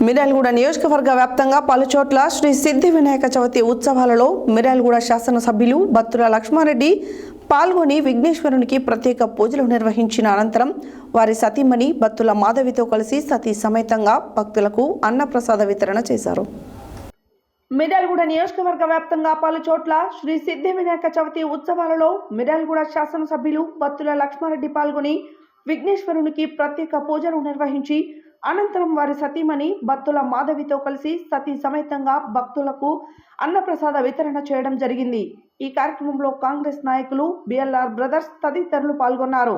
మిర్యాలగూడ నియోజకవర్గ వ్యాప్తంగా పలుచోట్ల శ్రీ సిద్ధి వినాయక చవితి ఉత్సవాలలో మిర్యాలగూడ శాసనసభ్యులు బత్తుల లక్ష్మారెడ్డి పాల్గొని విఘ్నేశ్వరునికి ప్రత్యేక పూజలు నిర్వహించిన అనంతరం వారి సతీమణి బత్తుల మాధవితో కలిసి సతీ సమేతంగా భక్తులకు అన్నప్రసాద వితరణ చేశారు. మిర్యాలగూడ నియోజకవర్గ వ్యాప్తంగా పలుచోట్ల శ్రీ సిద్ధి వినాయక చవితి ఉత్సవాలలో మిర్యాలగూడ శాసనసభ్యులు బత్తుల లక్ష్మారెడ్డి పాల్గొని విఘ్నేశ్వరునికి ప్రత్యేక పూజలు నిర్వహించి అనంతరం వారి సతీమణి బత్తుల మాధవితో కలిసి సతీ సమేతంగా భక్తులకు అన్నప్రసాద వితరణ చేయడం జరిగింది. ఈ కార్యక్రమంలో కాంగ్రెస్ నాయకులు బిఎల్ఆర్ బ్రదర్స్ తదితరులు పాల్గొన్నారు.